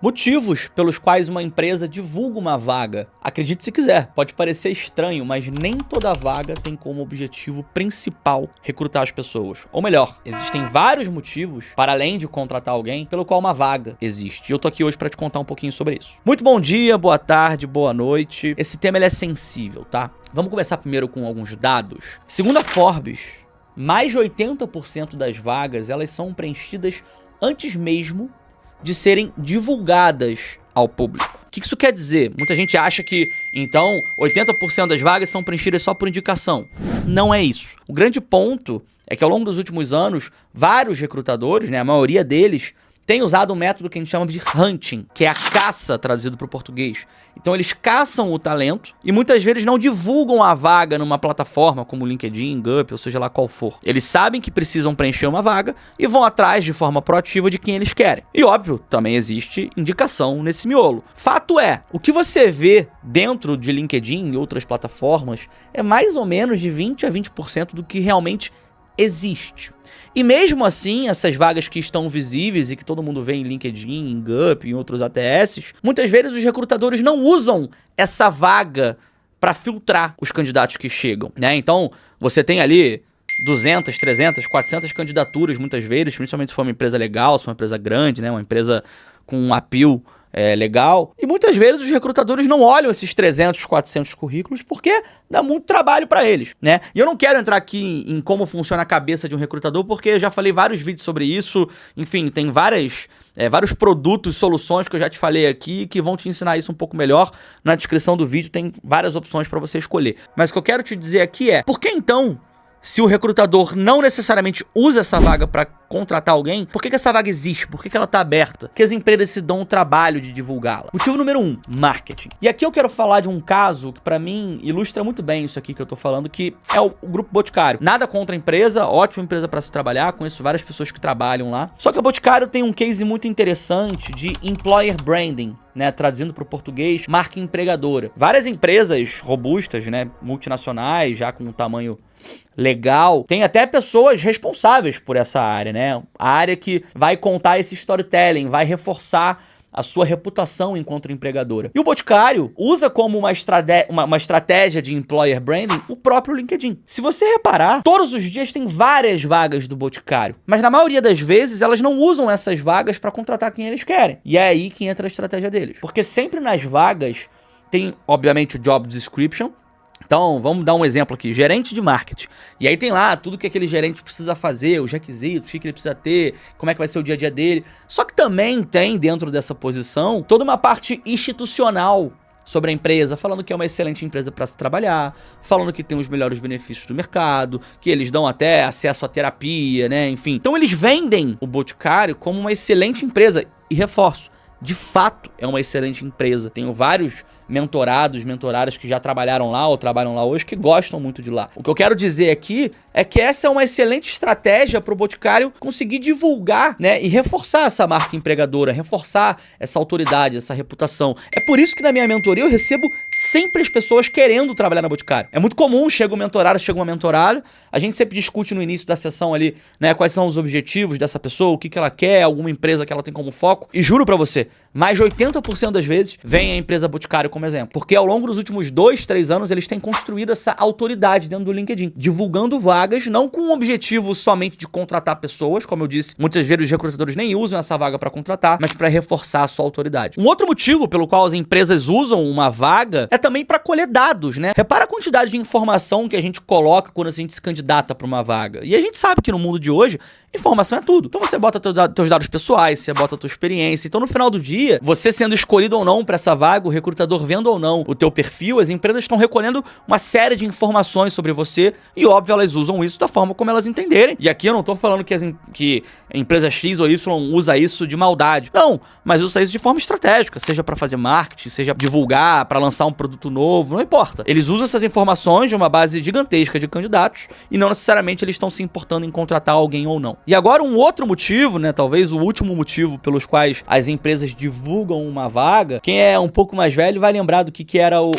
Motivos pelos quais uma empresa divulga uma vaga. Acredite se quiser, pode parecer estranho, mas nem toda vaga tem como objetivo principal recrutar as pessoas. Ou melhor, existem vários motivos, para além de contratar alguém, pelo qual uma vaga existe. E eu tô aqui hoje para te contar um pouquinho sobre isso. Muito bom dia, boa tarde, boa noite. Esse tema ele é sensível, tá? Vamos começar primeiro com alguns dados. Segundo a Forbes, mais de 80% das vagas elas são preenchidas antes mesmo de serem divulgadas ao público. O que isso quer dizer? Muita gente acha que, então, 80% das vagas são preenchidas só por indicação. Não é isso. O grande ponto é que ao longo dos últimos anos, vários recrutadores, a maioria deles, tem usado um método que a gente chama de hunting, que é a caça, traduzido para o português. Então eles caçam o talento e muitas vezes não divulgam a vaga numa plataforma como LinkedIn, Gup, ou seja lá qual for. Eles sabem que precisam preencher uma vaga e vão atrás de forma proativa de quem eles querem. E óbvio, também existe indicação nesse miolo. Fato é, o que você vê dentro de LinkedIn e outras plataformas é mais ou menos de 20 a 20% do que realmente existe. E mesmo assim, essas vagas que estão visíveis e que todo mundo vê em LinkedIn, em Gup, em outros ATS, muitas vezes os recrutadores não usam essa vaga para filtrar os candidatos que chegam, né? Então, você tem ali 200, 300, 400 candidaturas muitas vezes, principalmente se for uma empresa legal, se for uma empresa grande, né? Uma empresa com um appeal legal. E muitas vezes os recrutadores não olham esses 300, 400 currículos porque dá muito trabalho para eles, né? E eu não quero entrar aqui em como funciona a cabeça de um recrutador, porque eu já falei vários vídeos sobre isso. Enfim, tem vários produtos, soluções que eu já te falei aqui que vão te ensinar isso um pouco melhor. Na descrição do vídeo tem várias opções para você escolher. Mas o que eu quero te dizer aqui é, por que então, se o recrutador não necessariamente usa essa vaga para contratar alguém, por que essa vaga existe? Por que ela tá aberta? Porque as empresas se dão o trabalho de divulgá-la. Motivo número 1, marketing. E aqui eu quero falar de um caso que pra mim ilustra muito bem isso aqui que eu tô falando, que é o Grupo Boticário. Nada contra a empresa, ótima empresa pra se trabalhar, conheço várias pessoas que trabalham lá. Só que a Boticário tem um case muito interessante de employer branding, né, traduzindo para o português, marca empregadora. Várias empresas robustas, né, multinacionais, já com um tamanho legal, tem até pessoas responsáveis por essa área, né? A área que vai contar esse storytelling, vai reforçar a sua reputação enquanto empregadora. E o Boticário usa como uma estratégia de employer branding o próprio LinkedIn. Se você reparar, todos os dias tem várias vagas do Boticário, mas na maioria das vezes elas não usam essas vagas para contratar quem eles querem. E é aí que entra a estratégia deles. Porque sempre nas vagas tem, obviamente, o job description. Então, vamos dar um exemplo aqui, gerente de marketing. E aí tem lá tudo que aquele gerente precisa fazer, os requisitos, o que ele precisa ter, como é que vai ser o dia a dia dele. Só que também tem dentro dessa posição toda uma parte institucional sobre a empresa, falando que é uma excelente empresa para se trabalhar, falando que tem os melhores benefícios do mercado, que eles dão até acesso à terapia, né? Enfim. Então eles vendem o Boticário como uma excelente empresa. E reforço, de fato é uma excelente empresa. Tenho vários mentorados, mentoradas que já trabalharam lá ou trabalham lá hoje que gostam muito de lá. O que eu quero dizer aqui é que essa é uma excelente estratégia para o Boticário conseguir divulgar, né, e reforçar essa marca empregadora, reforçar essa autoridade, essa reputação. É por isso que na minha mentoria eu recebo sempre as pessoas querendo trabalhar na Boticário. É muito comum, chega um mentorado, chega uma mentorada, a gente sempre discute no início da sessão ali, né, quais são os objetivos dessa pessoa, o que ela quer, alguma empresa que ela tem como foco. E juro para você, mais de 80% das vezes vem a empresa Boticário como exemplo. Porque ao longo dos últimos 2, 3 anos eles têm construído essa autoridade dentro do LinkedIn, divulgando vagas, não com o objetivo somente de contratar pessoas, como eu disse, muitas vezes os recrutadores nem usam essa vaga para contratar, mas para reforçar a sua autoridade. Um outro motivo pelo qual as empresas usam uma vaga é também para colher dados, né? Repara a quantidade de informação que a gente coloca quando a gente se candidata para uma vaga. E a gente sabe que no mundo de hoje, informação é tudo. Então você bota teus dados pessoais, você bota a tua experiência. Então no final do dia, você sendo escolhido ou não para essa vaga, o recrutador vendo ou não o teu perfil, as empresas estão recolhendo uma série de informações sobre você e óbvio elas usam isso da forma como elas entenderem. E aqui eu não tô falando que a empresa X ou Y usa isso de maldade. Não, mas usa isso de forma estratégica, seja para fazer marketing, seja divulgar, para lançar um produto novo, não importa. Eles usam essas informações de uma base gigantesca de candidatos e não necessariamente eles estão se importando em contratar alguém ou não. E agora um outro motivo, né, talvez o último motivo pelos quais as empresas divulgam uma vaga, quem é um pouco mais velho vai lembrar do que era o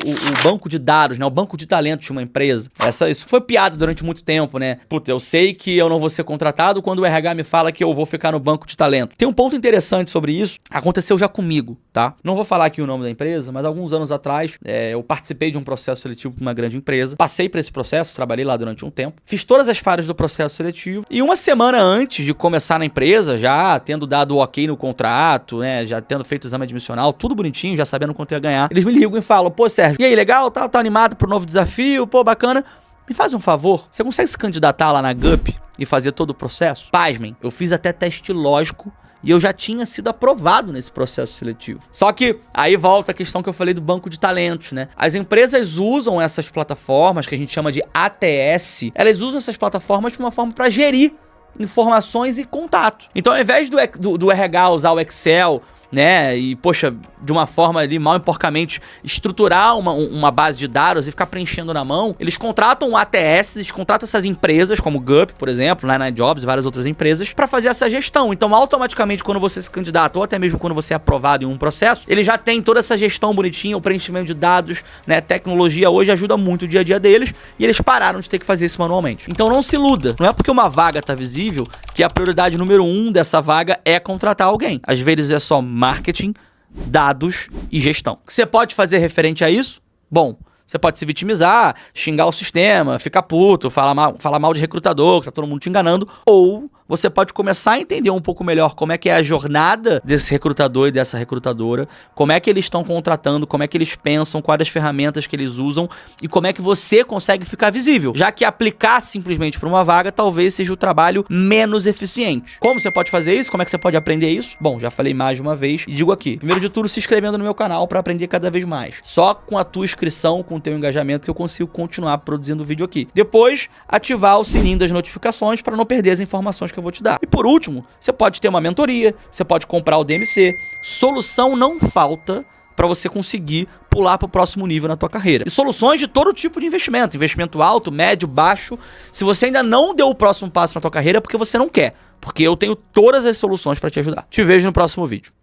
banco de dados, né? O banco de talentos de uma empresa. Isso foi piada durante muito tempo, né? Puta, eu sei que eu não vou ser contratado quando o RH me fala que eu vou ficar no banco de talento. Tem um ponto interessante sobre isso, aconteceu já comigo, tá? Não vou falar aqui o nome da empresa, mas alguns anos atrás, eu participei de um processo seletivo para uma grande empresa, passei por esse processo, trabalhei lá durante um tempo, fiz todas as fases do processo seletivo e uma semana antes de começar na empresa, já tendo dado o ok no contrato, né? Já tendo feito o exame admissional, tudo bonitinho, já sabendo quanto ia ganhar, eles me ligam e falam: pô, Sérgio, e aí, legal? Tá animado pro novo desafio? Pô, bacana. Me faz um favor, você consegue se candidatar lá na GUP e fazer todo o processo? Pasmem, eu fiz até teste lógico e eu já tinha sido aprovado nesse processo seletivo. Só que aí volta a questão que eu falei do banco de talentos, né? As empresas usam essas plataformas, que a gente chama de ATS, elas usam essas plataformas de uma forma para gerir informações e contato. Então, ao invés do RH usar o Excel, né, e, poxa, de uma forma ali mal e porcamente estruturar uma base de dados e ficar preenchendo na mão, eles contratam ATS, eles contratam essas empresas, como o GUP, por exemplo, Nine Jobs e várias outras empresas, para fazer essa gestão. Então, automaticamente, quando você se candidata, ou até mesmo quando você é aprovado em um processo, ele já tem toda essa gestão bonitinha, o preenchimento de dados, né, tecnologia hoje ajuda muito o dia a dia deles, e eles pararam de ter que fazer isso manualmente. Então, não se iluda. Não é porque uma vaga tá visível que a prioridade número 1 dessa vaga é contratar alguém. Às vezes é só marketing, dados e gestão. O que você pode fazer referente a isso? Bom, você pode se vitimizar, xingar o sistema, ficar puto, falar mal de recrutador, que tá todo mundo te enganando, ou você pode começar a entender um pouco melhor como é que é a jornada desse recrutador e dessa recrutadora, como é que eles estão contratando, como é que eles pensam, quais as ferramentas que eles usam e como é que você consegue ficar visível, já que aplicar simplesmente para uma vaga talvez seja o trabalho menos eficiente. Como você pode fazer isso? Como é que você pode aprender isso? Bom, já falei mais de uma vez e digo aqui, primeiro de tudo, se inscrevendo no meu canal para aprender cada vez mais. Só com a tua inscrição, com o teu engajamento, que eu consigo continuar produzindo vídeo aqui. Depois, ativar o sininho das notificações para não perder as informações que eu vou te dar. E por último, você pode ter uma mentoria, você pode comprar o DMC. Solução não falta para você conseguir pular para o próximo nível na tua carreira. E soluções de todo tipo de investimento. Investimento alto, médio, baixo. Se você ainda não deu o próximo passo na tua carreira, é porque você não quer. Porque eu tenho todas as soluções para te ajudar. Te vejo no próximo vídeo.